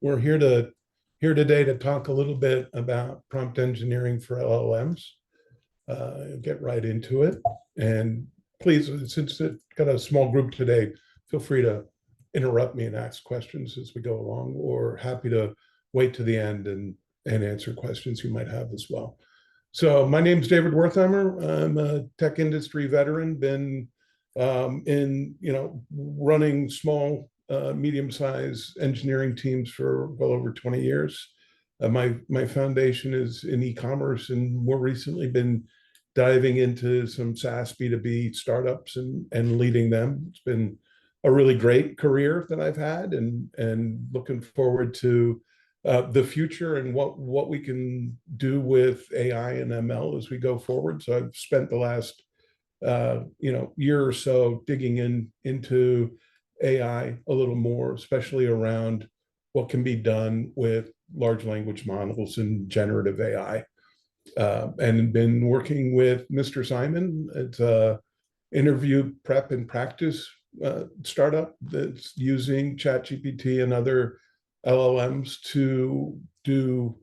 We're here today to talk a little bit about prompt engineering for LLMs. Get right into it. And please, since it's got a small group today, feel free to interrupt me and ask questions as we go along, or happy to wait to the end and answer questions you might have as well. So my name is David Wertheimer. I'm a tech industry veteran, been in running small, medium-sized engineering teams for well over 20 years. My foundation is in e-commerce, and more recently been diving into some SaaS B2B startups and leading them. It's been a really great career that I've had, and looking forward to the future and what we can do with AI and ML as we go forward. So I've spent the last year or so digging into AI a little more, especially around what can be done with large language models and generative AI. And been working with Mr. Simon. It's a interview prep and practice startup that's using ChatGPT and other LLMs to do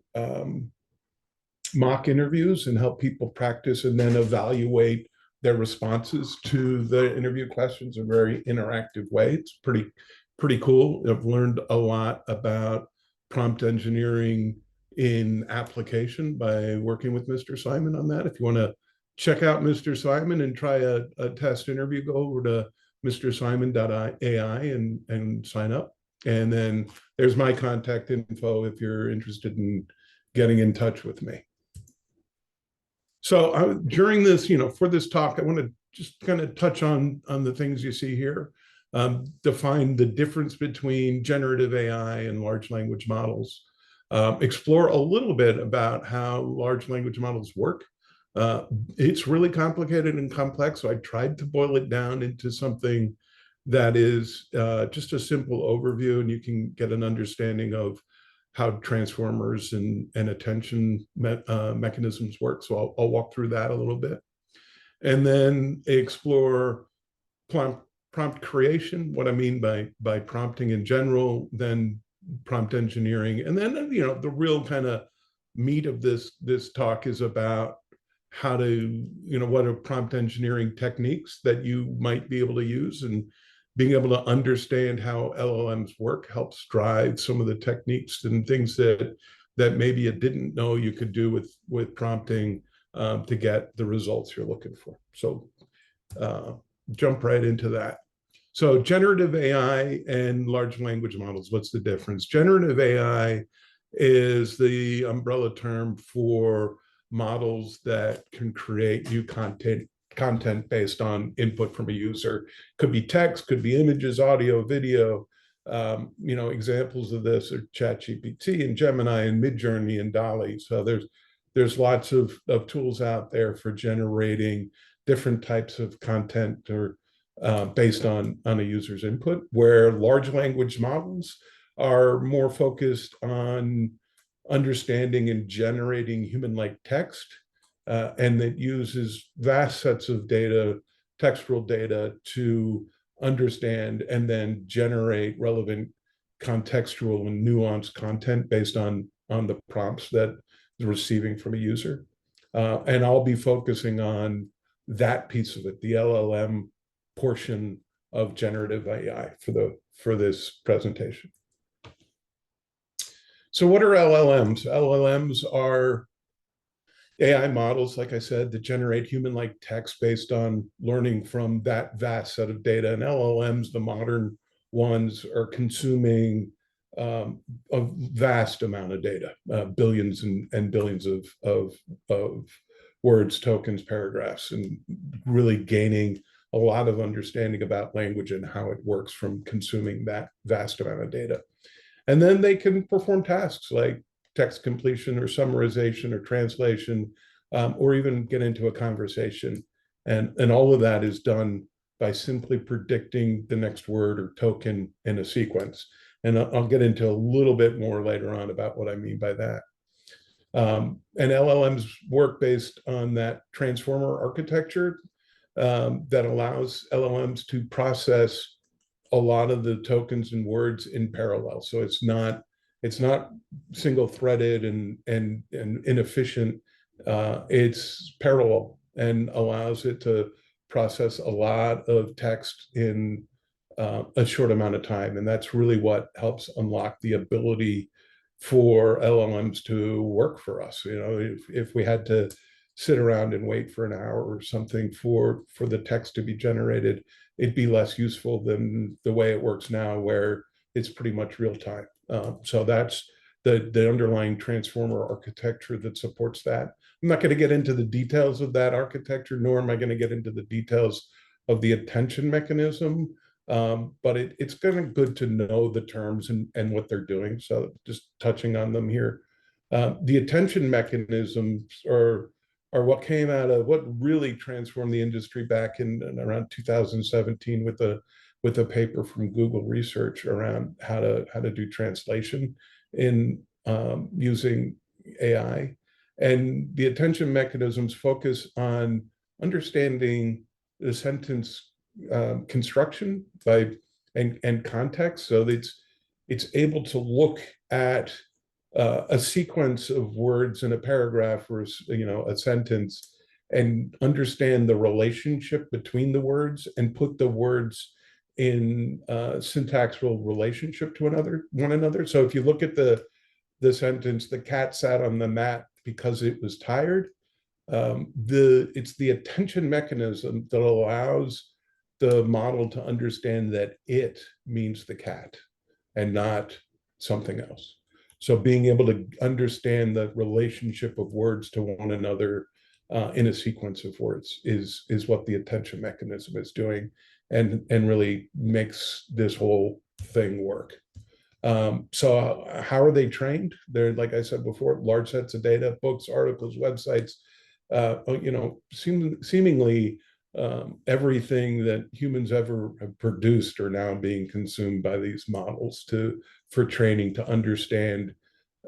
mock interviews and help people practice and then evaluate their responses to the interview questions in a very interactive way. It's pretty cool. I've learned a lot about prompt engineering in application by working with Mr. Simon on that. If you want to check out Mr. Simon and try a test interview, go over to mrsimon.ai and sign up. And then there's my contact info if you're interested in getting in touch with me. So during this, for this talk, I want to just kind of touch on the things you see here, define the difference between generative AI and large language models, explore a little bit about how large language models work. It's really complicated and complex, so I tried to boil it down into something that is just a simple overview, and you can get an understanding of how transformers and attention mechanisms work. So I'll walk through that a little bit. And then explore prompt creation, what I mean by prompting in general, then prompt engineering. And then, the real kind of meat of this talk is about how to, what are prompt engineering techniques that you might be able to use, and being able to understand how LLMs work helps drive some of the techniques and things that maybe you didn't know you could do with prompting to get the results you're looking for. So jump right into that. So generative AI and large language models, what's the difference? Generative AI is the umbrella term for models that can create new content based on input from a user. Could be text, could be images, audio, video. Examples of this are ChatGPT and Gemini and Midjourney and DALL-E. So there's lots of tools out there for generating different types of content or based on a user's input, where large language models are more focused on understanding and generating human-like text, and that uses vast sets of data, textual data, to understand and then generate relevant contextual and nuanced content based on the prompts that it's receiving from a user. And I'll be focusing on that piece of it, the LLM portion of generative AI for this presentation. So what are LLMs? LLMs are AI models, like I said, that generate human-like text based on learning from that vast set of data. And LLMs, the modern ones, are consuming a vast amount of data, billions and billions of words, tokens, paragraphs, and really gaining a lot of understanding about language and how it works from consuming that vast amount of data. And then they can perform tasks like text completion or summarization or translation, or even get into a conversation. And all of that is done by simply predicting the next word or token in a sequence. And I'll get into a little bit more later on about what I mean by that. And LLMs work based on that transformer architecture that allows LLMs to process a lot of the tokens and words in parallel. So it's not It's not single-threaded and inefficient. It's parallel and allows it to process a lot of text in a short amount of time. And that's really what helps unlock the ability for LLMs to work for us. You know, if we had to sit around and wait for an hour or something for the text to be generated, it'd be less useful than the way it works now, where it's pretty much real time. So that's the underlying transformer architecture that supports that. I'm not going to get into the details of that architecture, nor am I going to get into the details of the attention mechanism. But it's kind of good to know the terms and what they're doing. So just touching on them here. The attention mechanisms are what came out of what really transformed the industry back in around 2017 with a paper from Google Research around how to do translation in using AI. And the attention mechanisms focus on understanding the sentence construction and context, so that it's able to look at a sequence of words in a paragraph or a sentence, and understand the relationship between the words and put the words in syntactical relationship to one another. So if you look at the sentence, the cat sat on the mat because it was tired. It's the attention mechanism that allows the model to understand that it means the cat and not something else. So being able to understand the relationship of words to one another in a sequence of words is what the attention mechanism is doing, and really makes this whole thing work. So how are they trained? They're, like I said before, large sets of data, books, articles, websites, seemingly everything that humans ever have produced are now being consumed by these models for training to understand,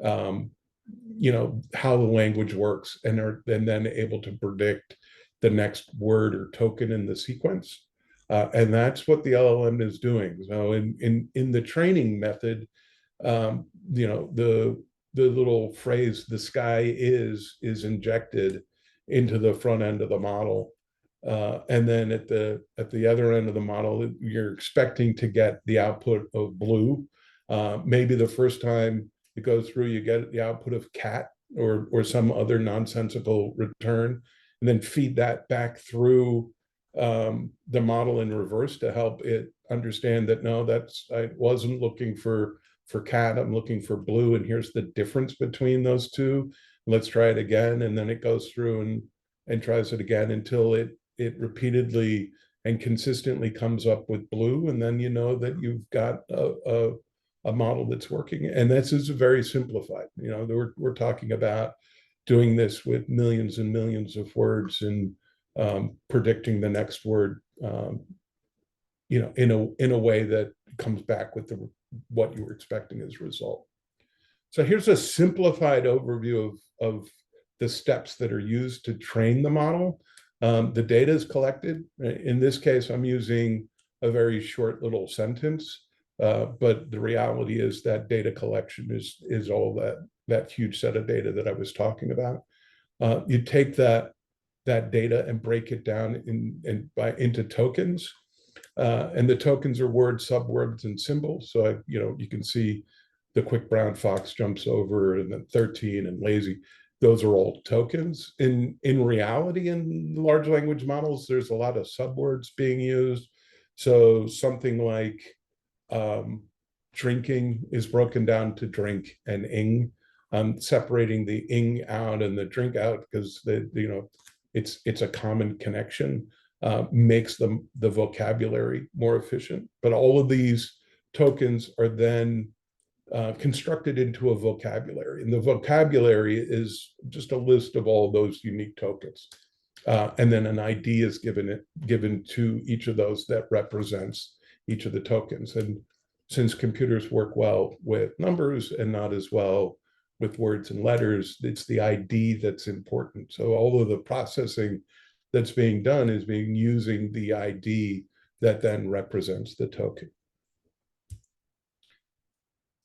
how the language works, and then able to predict the next word or token in the sequence. And that's what the LLM is doing. So in the training method, the little phrase "the sky is" injected into the front end of the model, and then at the other end of the model, you're expecting to get the output of blue. Maybe the first time it goes through, you get the output of cat or some other nonsensical return, and then feed that back through the model in reverse to help it understand that no, I wasn't looking for cat, I'm looking for blue, and here's the difference between those two. Let's try it again, and then it goes through and tries it again until it repeatedly and consistently comes up with blue, and then you know that you've got a model that's working. And this is very simplified. We're talking about doing this with millions and millions of words and predicting the next word, in a way that comes back with what you were expecting as a result. So here's a simplified overview of the steps that are used to train the model. The data is collected. In this case, I'm using a very short little sentence, but the reality is that data collection is all that huge set of data that I was talking about. You take that data and break it down into tokens. And the tokens are words, subwords, and symbols. So you can see the quick brown fox jumps over, and then 13 and lazy. Those are all tokens. In reality, in large language models, there's a lot of subwords being used. So something like drinking is broken down to drink and ing. Separating the ing out and the drink out because it's a common connection. Makes the vocabulary more efficient. But all of these tokens are then constructed into a vocabulary. And the vocabulary is just a list of all of those unique tokens. And then an ID is given to each of those that represents each of the tokens. And since computers work well with numbers and not as well with words and letters, it's the ID that's important. So all of the processing that's being done is being using the ID that then represents the token.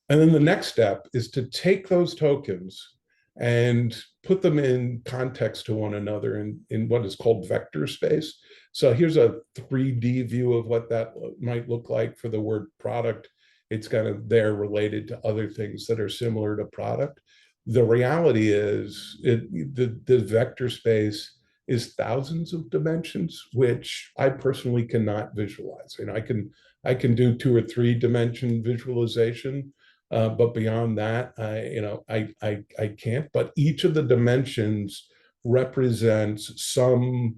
And then the next step is to take those tokens and put them in context to one another in what is called vector space. So here's a 3D view of what that might look like for the word product. It's kind of there related to other things that are similar to product. The reality is the vector space is thousands of dimensions, which I personally cannot visualize. And I can do 2 or 3 dimension visualization, but beyond that, I can't. But each of the dimensions represents some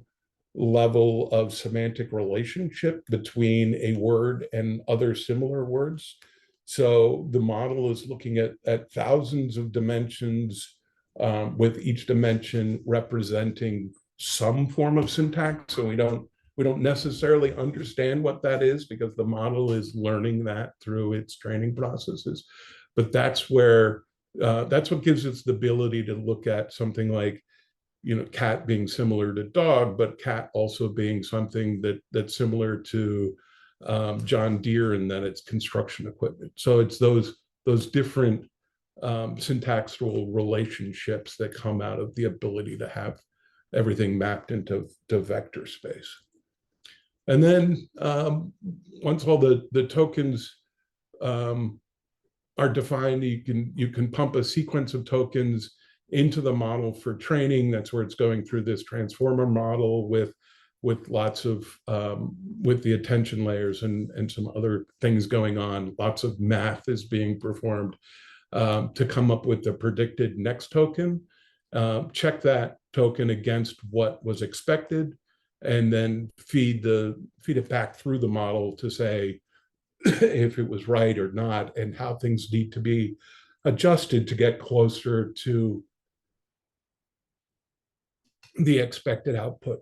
level of semantic relationship between a word and other similar words. So the model is looking at thousands of dimensions, with each dimension representing some form of syntax. So we don't necessarily understand what that is because the model is learning that through its training processes. But that's what gives us the ability to look at something like, cat being similar to dog, but cat also being something that's similar to John Deere, and that it's construction equipment. So it's those different syntactical relationships that come out of the ability to have everything mapped into vector space. And then once all the tokens are defined, you can pump a sequence of tokens into the model for training. That's where it's going through this transformer model with lots of with the attention layers and some other things going on. Lots of math is being performed to come up with the predicted next token. Check that token against what was expected, and then feed it back through the model to say if it was right or not, and how things need to be adjusted to get closer to the expected output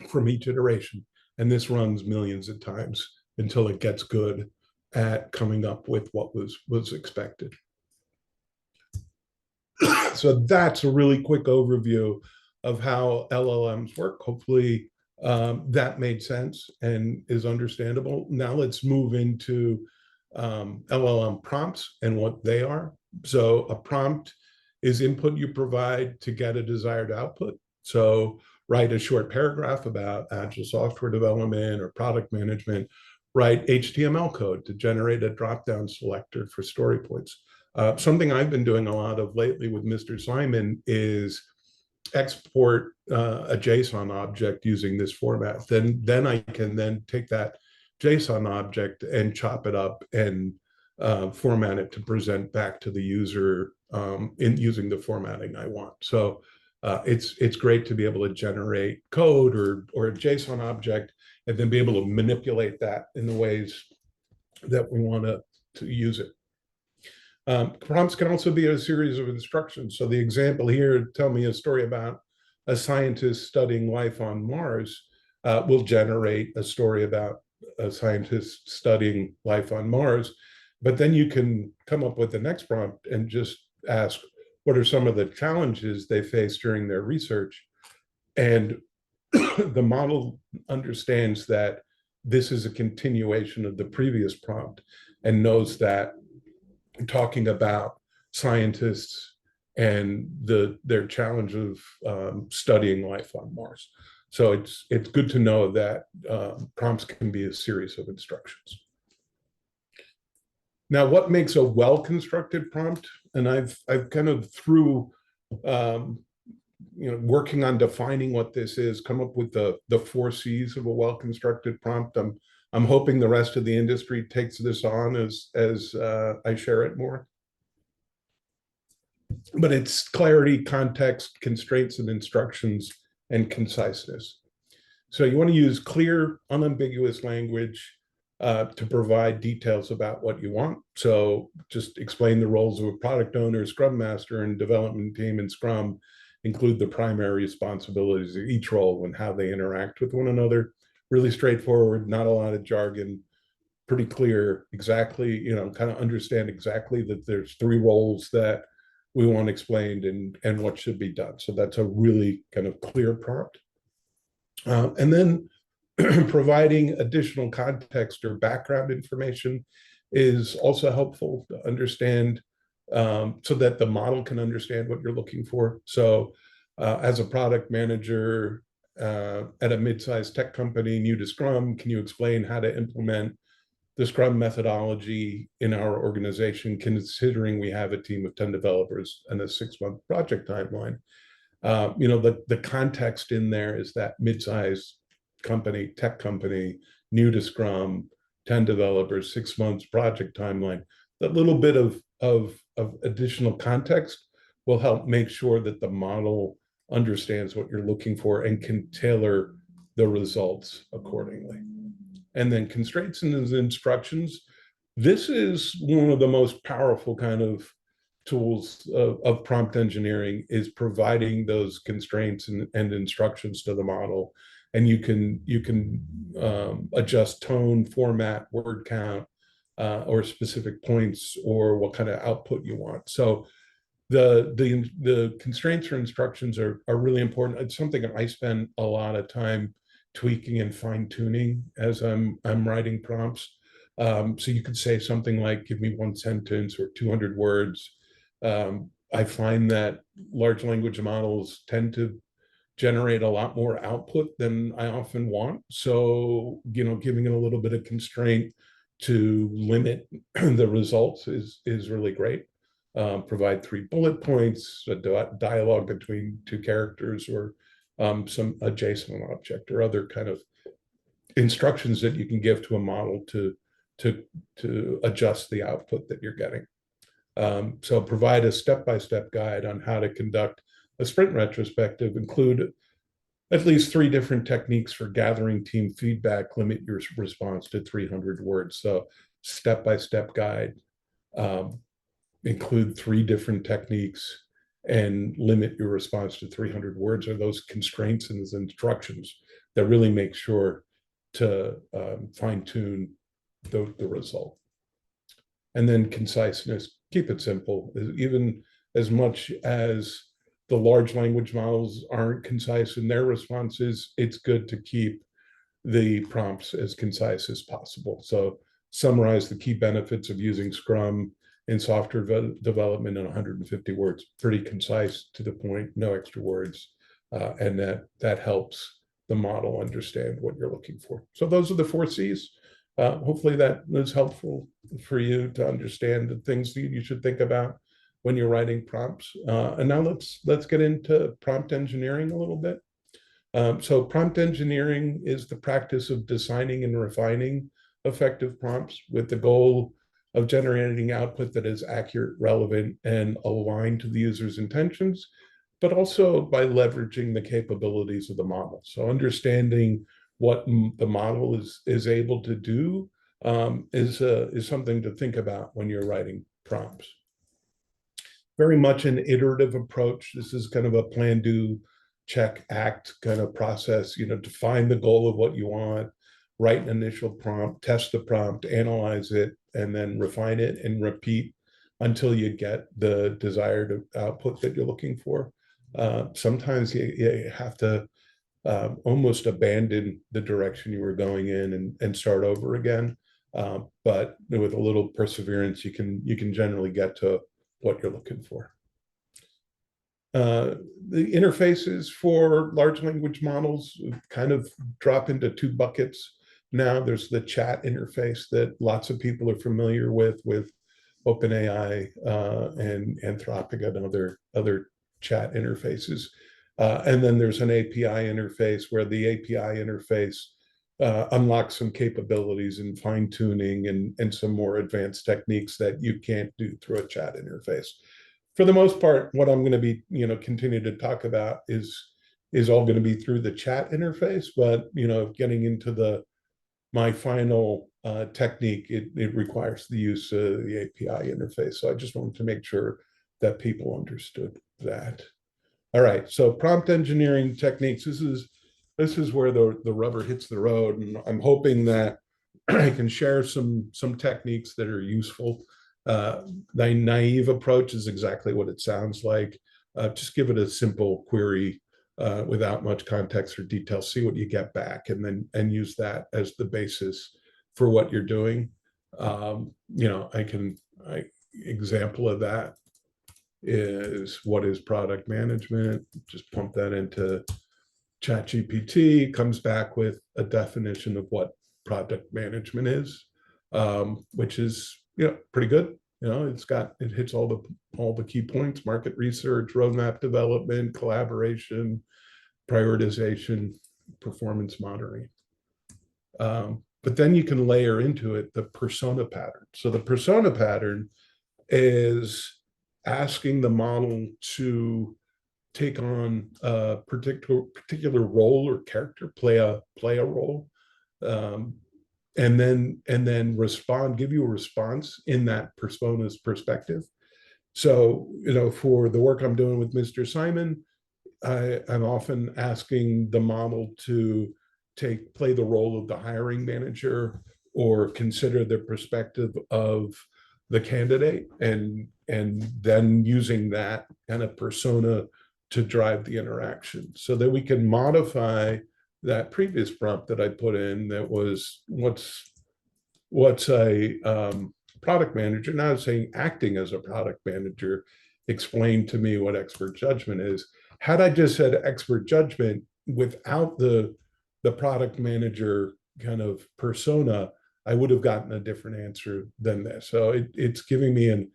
from each iteration. And this runs millions of times until it gets good at coming up with what was expected. So that's a really quick overview of how LLMs work. Hopefully that made sense and is understandable. Now let's move into LLM prompts and what they are. So a prompt is input you provide to get a desired output. So write a short paragraph about Agile software development or product management. Write HTML code to generate a drop-down selector for story points. Something I've been doing a lot of lately with Mr. Simon is export a JSON object using this format. Then I can then take that JSON object and chop it up and format it to present back to the user in using the formatting I want. So it's great to be able to generate code or a JSON object and then be able to manipulate that in the ways that we want to use it. Prompts can also be a series of instructions. So the example here, tell me a story about a scientist studying life on Mars, will generate a story about a scientist studying life on Mars. But then you can come up with the next prompt and just ask, what are some of the challenges they face during their research? And the model understands that this is a continuation of the previous prompt and knows that talking about scientists and their challenge of studying life on Mars. So it's good to know that prompts can be a series of instructions. Now, what makes a well-constructed prompt? And I've kind of through working on defining what this is, come up with the 4 C's of a well-constructed prompt. I'm hoping the rest of the industry takes this on as I share it more. But it's clarity, context, constraints and instructions, and conciseness. So you want to use clear, unambiguous language to provide details about what you want. So just explain the roles of a product owner, Scrum Master, and development team in Scrum. Include the primary responsibilities of each role and how they interact with one another. Really straightforward, not a lot of jargon, pretty clear, exactly, kind of understand exactly that there's 3 roles that we want explained and what should be done. So that's a really kind of clear prompt. And then providing additional context or background information is also helpful to understand, so that the model can understand what you're looking for. So as a product manager at a mid-sized tech company new to Scrum, can you explain how to implement the Scrum methodology in our organization, considering we have a team of 10 developers and a 6-month project timeline? The context in there is that mid-sized company, tech company, new to Scrum, 10 developers, 6 months project timeline. That little bit of additional context will help make sure that the model understands what you're looking for and can tailor the results accordingly. And then constraints and instructions. This is one of the most powerful kind of tools of prompt engineering, is providing those constraints and instructions to the model. And you can adjust tone, format, word count, or specific points, or what kind of output you want. So the constraints or instructions are really important. It's something that I spend a lot of time tweaking and fine tuning as I'm writing prompts. So you could say something like, give me 1 sentence or 200 words. I find that large language models tend to generate a lot more output than I often want. So, giving it a little bit of constraint to limit the results is really great. Provide 3 bullet points, a dialogue between 2 characters, or some JSON object, or other kind of instructions that you can give to a model to adjust the output that you're getting. So provide a step-by-step guide on how to conduct a sprint retrospective. Include at least 3 different techniques for gathering team feedback. Limit your response to 300 words. So step-by-step guide. Include 3 different techniques and limit your response to 300 words. Are those constraints and those instructions that really make sure to fine-tune the result. And then conciseness, keep it simple. Even as much as the large language models aren't concise in their responses, it's good to keep the prompts as concise as possible. So summarize the key benefits of using Scrum in software development in 150 words. Pretty concise, to the point, no extra words. And that helps the model understand what you're looking for. So those are the 4 C's. Hopefully that was helpful for you to understand the things that you should think about when you're writing prompts. And now let's get into prompt engineering a little bit. So prompt engineering is the practice of designing and refining effective prompts with the goal of generating output that is accurate, relevant, and aligned to the user's intentions, but also by leveraging the capabilities of the model. So understanding what the model is able to do is something to think about when you're writing prompts. Very much an iterative approach. This is kind of a plan, do, check, act kind of process. Define the goal of what you want, write an initial prompt, test the prompt, analyze it, and then refine it and repeat until you get the desired output that you're looking for. Sometimes you have to almost abandon the direction you were going in and start over again. But with a little perseverance, you can generally get to what you're looking for. The interfaces for large language models kind of drop into 2 buckets. Now there's the chat interface that lots of people are familiar with OpenAI and Anthropic and other chat interfaces. And then there's an API interface, where the API interface unlocks some capabilities and fine-tuning and some more advanced techniques that you can't do through a chat interface. For the most part, what I'm going to be continue to talk about is all going to be through the chat interface. But getting into my final technique, it requires the use of the API interface. So I just wanted to make sure that people understood that. All right, so prompt engineering techniques. This is where the rubber hits the road, and I'm hoping that I can share some techniques that are useful. The naive approach is exactly what it sounds like. Just give it a simple query without much context or detail, see what you get back, and use that as the basis for what you're doing. Example of that is, what is product management? Just pump that into ChatGPT, comes back with a definition of what product management is, which is pretty good. It hits all the key points: market research, roadmap development, collaboration, prioritization, performance monitoring. But then you can layer into it the persona pattern. So the persona pattern is asking the model to take on a particular role or character, play a role, and then respond, give you a response in that persona's perspective. So, for the work I'm doing with Mr. Simon, I'm often asking the model to play the role of the hiring manager, or consider the perspective of the candidate, and then using that kind of persona to drive the interaction, so that we can modify that previous prompt that I put in, that was, what's a product manager, now saying acting as a product manager, explain to me what expert judgment is. Had I just said expert judgment without the product manager kind of persona, I would have gotten a different answer than this. So it's giving me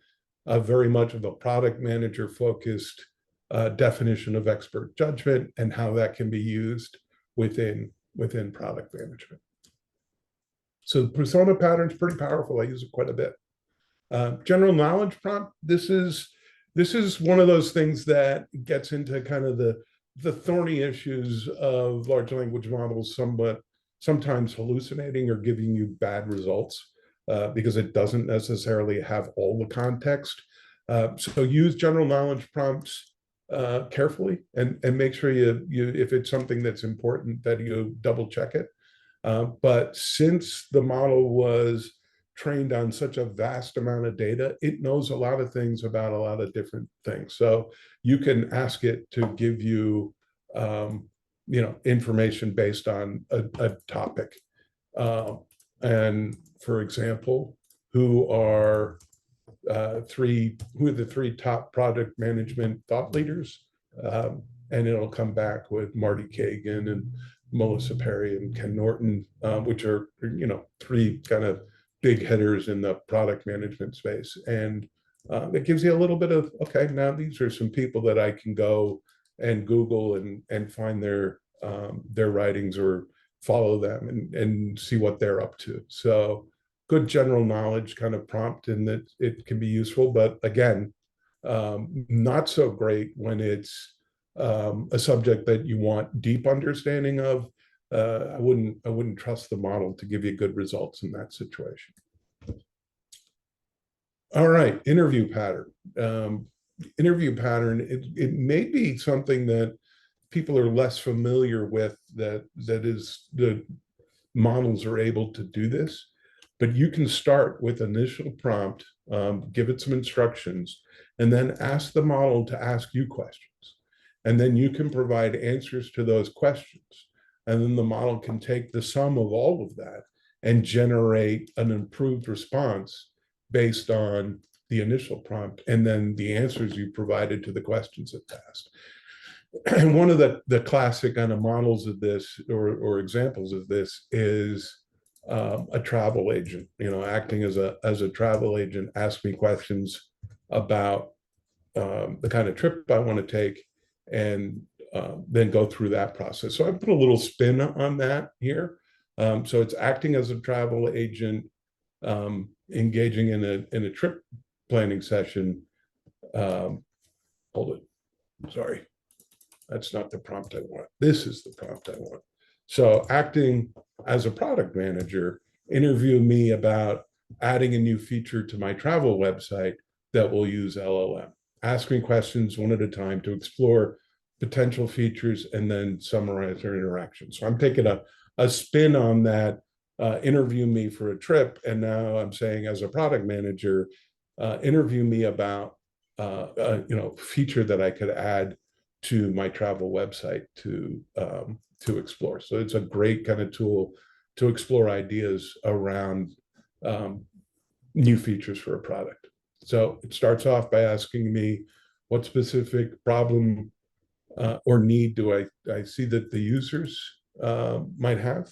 a very much of a product manager focused definition of expert judgment, and how that can be used within product management. So the persona pattern is pretty powerful. I use it quite a bit. General knowledge prompt. This is one of those things that gets into kind of the thorny issues of large language models, sometimes hallucinating or giving you bad results, because it doesn't necessarily have all the context. So use general knowledge prompts carefully, and make sure you if it's something that's important, that you double check it. But since the model was trained on such a vast amount of data, it knows a lot of things about a lot of different things. So you can ask it to give you, information based on a topic. And for example, who are the three top product management thought leaders? And it'll come back with Marty Kagan and Melissa Perry and Ken Norton, which are, three kind of big hitters in the product management space. And it gives you a little bit of, okay, now these are some people that I can go and Google and find their writings, or follow them and see what they're up to. So good general knowledge kind of prompt, and that it can be useful. But again, not so great when it's a subject that you want deep understanding of. I wouldn't trust the model to give you good results in that situation. All right, interview pattern. Interview pattern, it may be something that people are less familiar with, that is, the models are able to do this, but you can start with initial prompt, give it some instructions, and then ask the model to ask you questions. And then you can provide answers to those questions. And then the model can take the sum of all of that and generate an improved response based on the initial prompt, and then the answers you provided to the questions it asked. And one of the classic kind of models of this, or examples of this, is a travel agent, acting as a travel agent. Ask me questions about the kind of trip I want to take, and then go through that process. So I put a little spin on that here. So it's acting as a travel agent, engaging in a trip planning session. Hold it. Sorry, that's not the prompt I want. This is the prompt I want. So acting as a product manager, interview me about adding a new feature to my travel website that will use LLM. Ask me questions one at a time to explore potential features, and then summarize their interaction. So I'm taking a spin on that, interview me for a trip, and now I'm saying, as a product manager, interview me about feature that I could add to my travel website to explore. So it's a great kind of tool to explore ideas around new features for a product. So it starts off by asking me, what specific problem or need do I see that the users might have?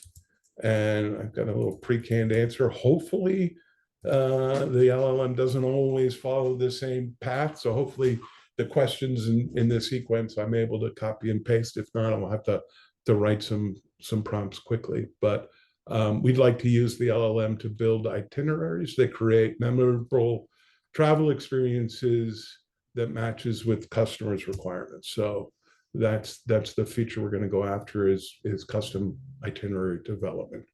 And I've got a little pre-canned answer. Hopefully, the LLM doesn't always follow the same path. So hopefully the questions in this sequence, I'm able to copy and paste. If not, I'll have to write some prompts quickly. But we'd like to use the LLM to build itineraries that create memorable travel experiences that matches with customers' requirements. So that's the feature we're going to go after is custom itinerary development.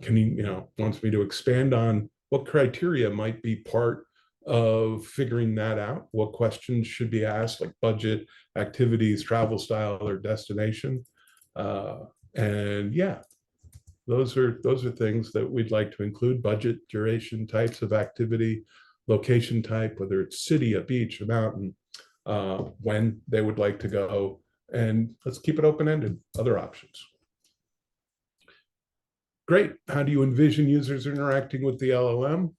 Can you wants me to expand on what criteria might be part of figuring that out? What questions should be asked, like budget, activities, travel style, or destination? And yeah, those are things that we'd like to include: budget, duration, types of activity, location type, whether it's city, a beach, a mountain, when they would like to go, and let's keep it open-ended. Other options. Great. How do you envision users interacting with the LLM?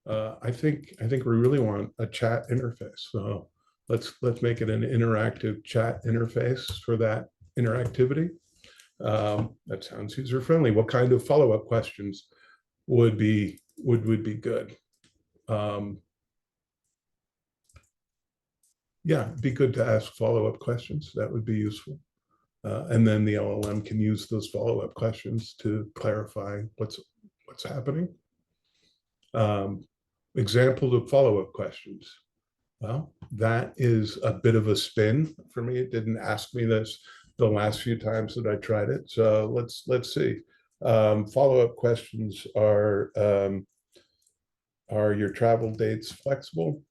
I think we really want a chat interface. So let's make it an interactive chat interface for that interactivity. That sounds user friendly. What kind of follow-up questions would be good? Yeah, it'd be good to ask follow-up questions. That would be useful. And then the LLM can use those follow-up questions to clarify what's happening. Example of follow-up questions. Well, that is a bit of a spin for me. It didn't ask me this the last few times that I tried it. So let's see. Follow-up questions are your travel dates flexible?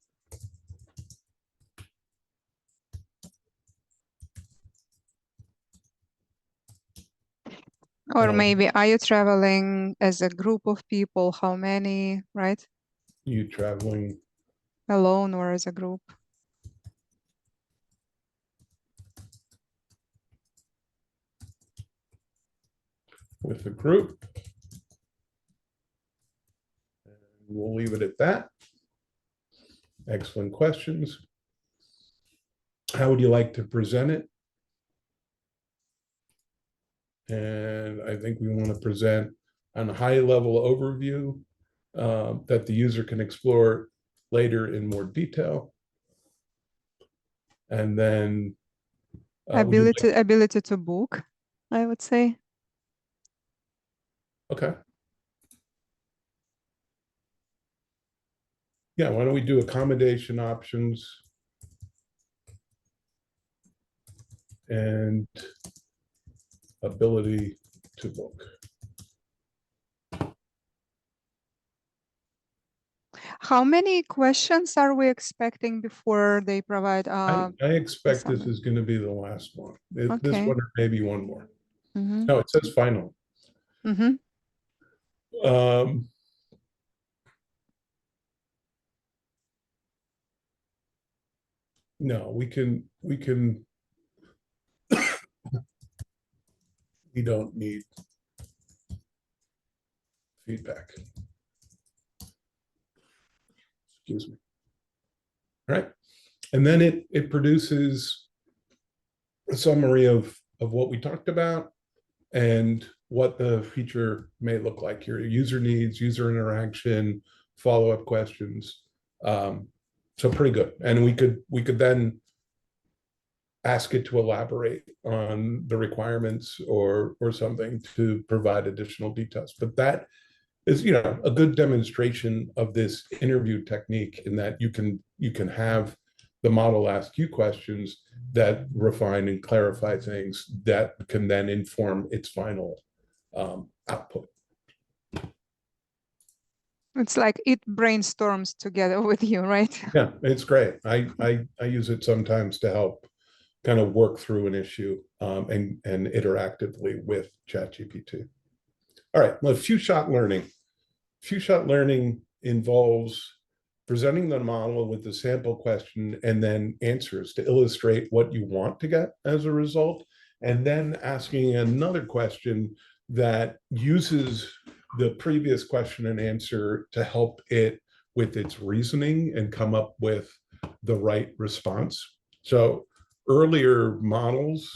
Or maybe, are you traveling as a group of people? How many, right? You traveling alone or as a group? With a group. And we'll leave it at that. Excellent questions. How would you like to present it? And I think we want to present on a high-level overview that the user can explore later in more detail. And then ability to book, I would say. Okay. Yeah, why don't we do accommodation options and ability to book. How many questions are we expecting before they provide? I expect this is going to be the last one. Okay. This one or maybe one more. Mm-hmm. No, it says final. Mm-hmm. No, we don't need feedback. Excuse me. All right. And then it produces a summary of what we talked about and what the feature may look like. Your user needs, user interaction, follow-up questions. So pretty good. And we could then ask it to elaborate on the requirements or something to provide additional details. But that is, a good demonstration of this interview technique in that you can have the model ask you questions that refine and clarify things that can then inform its final output. It's like it brainstorms together with you, right? Yeah, it's great. I use it sometimes to help kind of work through an issue and interactively with ChatGPT. All right, well, few-shot learning. Few-shot learning involves presenting the model with the sample question and then answers to illustrate what you want to get as a result, and then asking another question that uses the previous question and answer to help it with its reasoning and come up with the right response. So earlier models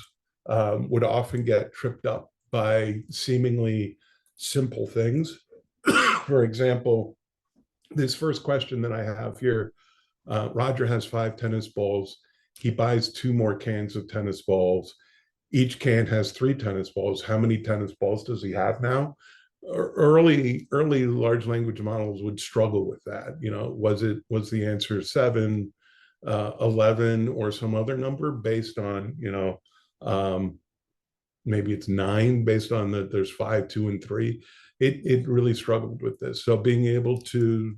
would often get tripped up by seemingly simple things. For example, this first question that I have here, Roger has 5 tennis balls. He buys 2 more cans of tennis balls. Each can has 3 tennis balls. How many tennis balls does he have now? Early large language models would struggle with that. Was the answer 7, 11, or some other number based on, maybe it's 9 based on that there's 5, 2, and 3. It really struggled with this. So being able to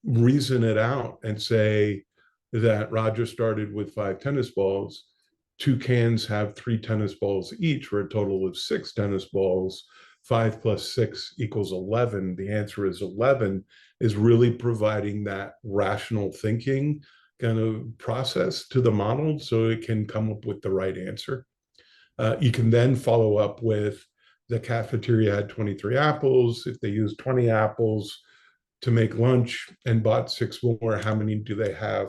reason it out and say that Roger started with 5 tennis balls, 2 cans have 3 tennis balls each, for a total of 6 tennis balls. 5 plus 6 equals 11. The answer is 11, is really providing that rational thinking kind of process to the model so it can come up with the right answer. You can then follow up with the cafeteria had 23 apples. If they used 20 apples to make lunch and bought 6 more, how many do they have?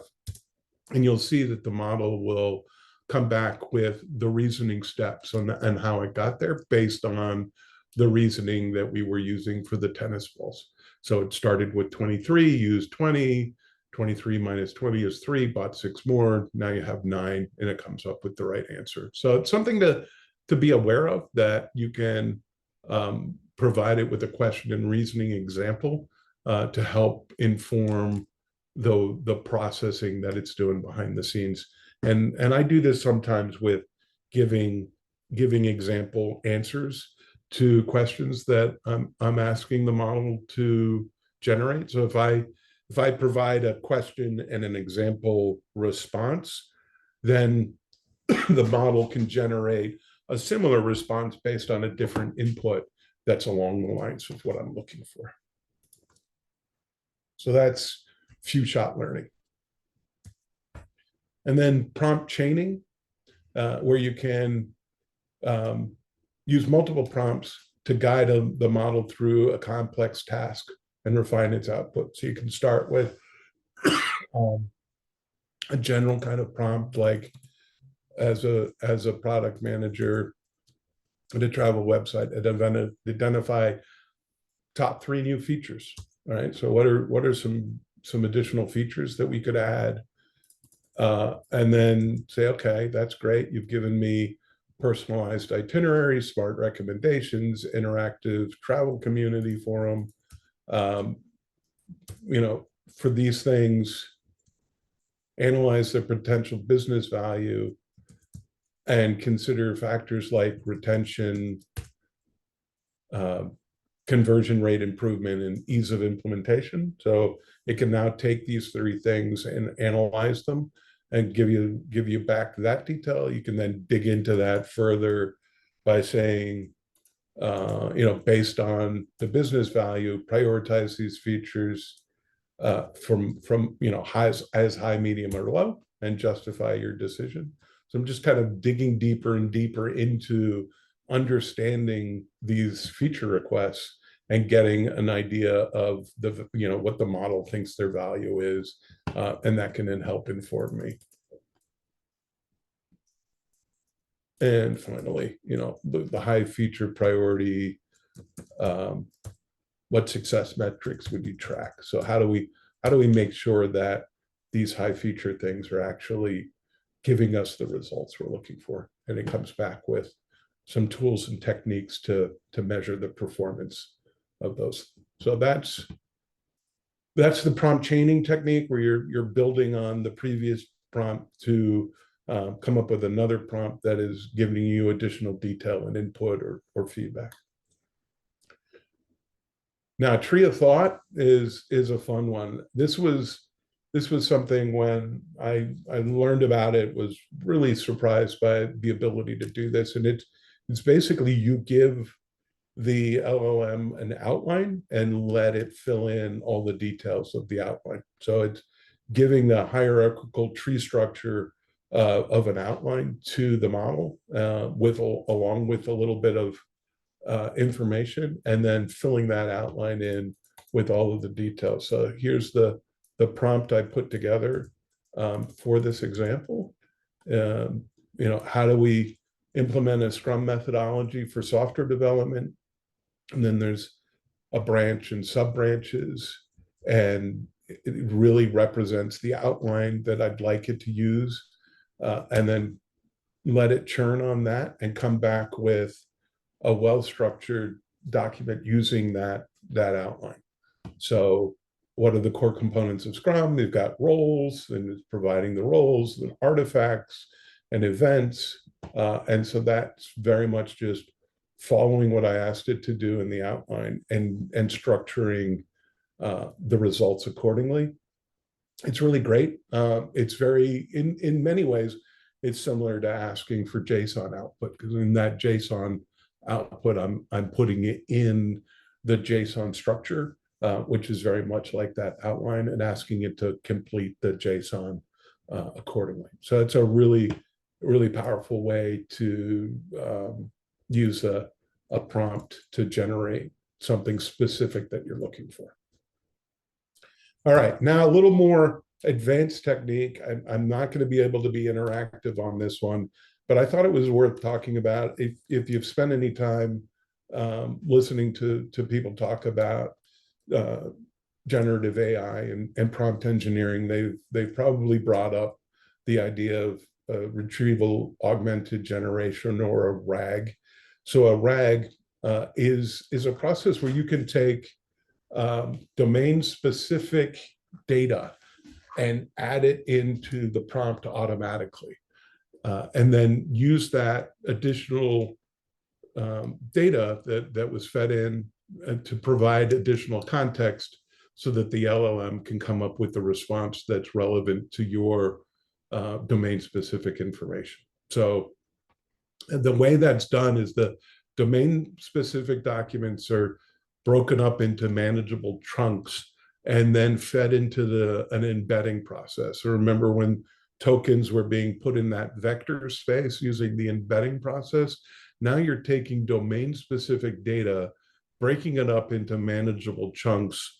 And you'll see that the model will come back with the reasoning steps and how it got there based on the reasoning that we were using for the tennis balls. So it started with 23, used 20, 23 minus 20 is 3, bought 6 more. Now you have 9, and it comes up with the right answer. So it's something to be aware of, that you can provide it with a question and reasoning example to help inform the processing that it's doing behind the scenes. And I do this sometimes with giving example answers to questions that I'm asking the model to generate. So if I provide a question and an example response, then the model can generate a similar response based on a different input that's along the lines of what I'm looking for. So that's few-shot learning. And then prompt chaining, where you can use multiple prompts to guide the model through a complex task and refine its output. So you can start with a general kind of prompt, like as a product manager at a travel website, identify top 3 new features. All right. So what are some additional features that we could add? And then say, okay, that's great. You've given me personalized itineraries, smart recommendations, interactive travel community forum. For these things, analyze the potential business value and consider factors like retention, conversion rate improvement, and ease of implementation. So it can now take these 3 things and analyze them and give you back that detail. You can then dig into that further by saying, based on the business value, prioritize these features from as high, medium, or low, and justify your decision. So I'm just kind of digging deeper and deeper into understanding these feature requests and getting an idea of what the model thinks their value is, and that can then help inform me. And finally, the high feature priority, what success metrics would you track? So how do we make sure that these high feature things are actually giving us the results we're looking for? And it comes back with some tools and techniques to measure the performance of those. So that's the prompt chaining technique, where you're building on the previous prompt to come up with another prompt that is giving you additional detail and input or feedback. Now, tree of thought is a fun one. This was something, when I learned about it, was really surprised by the ability to do this. And it's basically, you give the LLM an outline and let it fill in all the details of the outline. So it's giving the hierarchical tree structure of an outline to the model, along with a little bit of information and then filling that outline in with all of the details. So here's the prompt I put together for this example. How do we implement a Scrum methodology for software development? And then there's a branch and sub branches, and it really represents the outline that I'd like it to use, and then let it churn on that and come back with a well-structured document using that outline. So what are the core components of Scrum? We've got roles, and it's providing the roles, the artifacts and events. And so that's very much just following what I asked it to do in the outline and structuring the results accordingly. It's really great. It's very, in many ways, it's similar to asking for JSON output, because in that JSON output, I'm putting it in the JSON structure, which is very much like that outline, and asking it to complete the JSON accordingly. So it's a really, really powerful way to use a prompt to generate something specific that you're looking for. All right, now a little more advanced technique. I'm not going to be able to be interactive on this one, but I thought it was worth talking about. If you've spent any time listening to people talk about generative AI and prompt engineering, they've probably brought up the idea of retrieval augmented generation, or a RAG. So a RAG is a process where you can take domain-specific data and add it into the prompt automatically, and then use that additional data that was fed in to provide additional context, so that the LLM can come up with the response that's relevant to your domain-specific information. So the way that's done is the domain-specific documents are broken up into manageable chunks and then fed into an embedding process. So remember when tokens were being put in that vector space using the embedding process? Now you're taking domain-specific data, breaking it up into manageable chunks,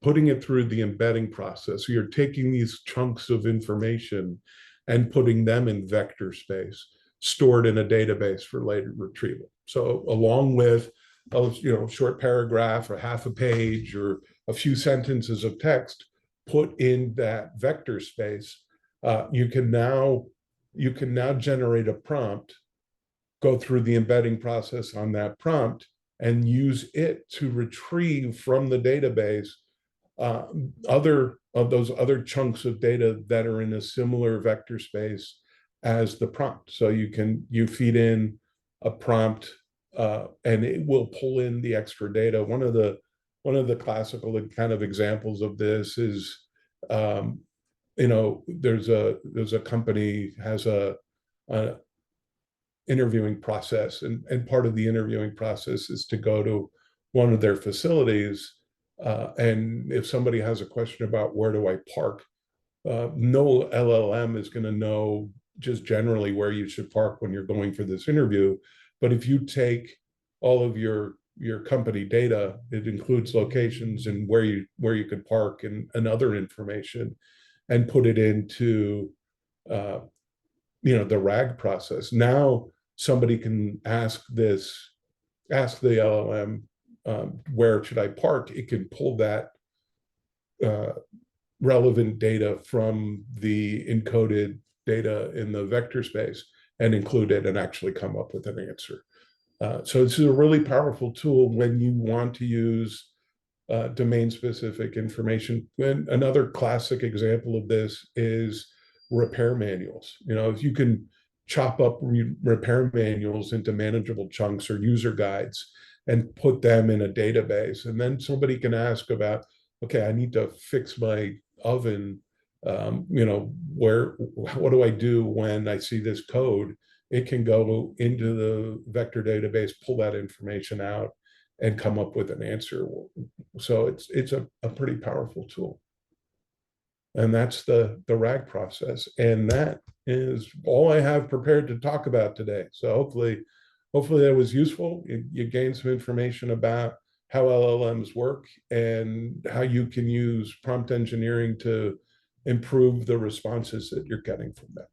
putting it through the embedding process. So you're taking these chunks of information and putting them in vector space, stored in a database for later retrieval. So along with a short paragraph or half a page or a few sentences of text put in that vector space, you can now generate a prompt, go through the embedding process on that prompt, and use it to retrieve from the database other of those other chunks of data that are in a similar vector space as the prompt. So you feed in a prompt, and it will pull in the extra data. One of the classical kind of examples of this is, there's a company has a interviewing process, and part of the interviewing process is to go to one of their facilities, and if somebody has a question about where do I park, no LLM is going to know just generally where you should park when you're going for this interview. But if you take all of your company data, it includes locations and where you could park and other information, and put it into the RAG process. Now somebody can ask the LLM, where should I park? It can pull that relevant data from the encoded data in the vector space and include it and actually come up with an answer. So this is a really powerful tool when you want to use domain-specific information. And another classic example of this is repair manuals. If you can chop up repair manuals into manageable chunks or user guides and put them in a database, and then somebody can ask about, okay, I need to fix my oven. What do I do when I see this code? It can go into the vector database, pull that information out, and come up with an answer. So it's a pretty powerful tool. And that's the RAG process. And that is all I have prepared to talk about today. So hopefully hopefully that was useful. You gained some information about how LLMs work and how you can use prompt engineering to improve the responses that you're getting from them.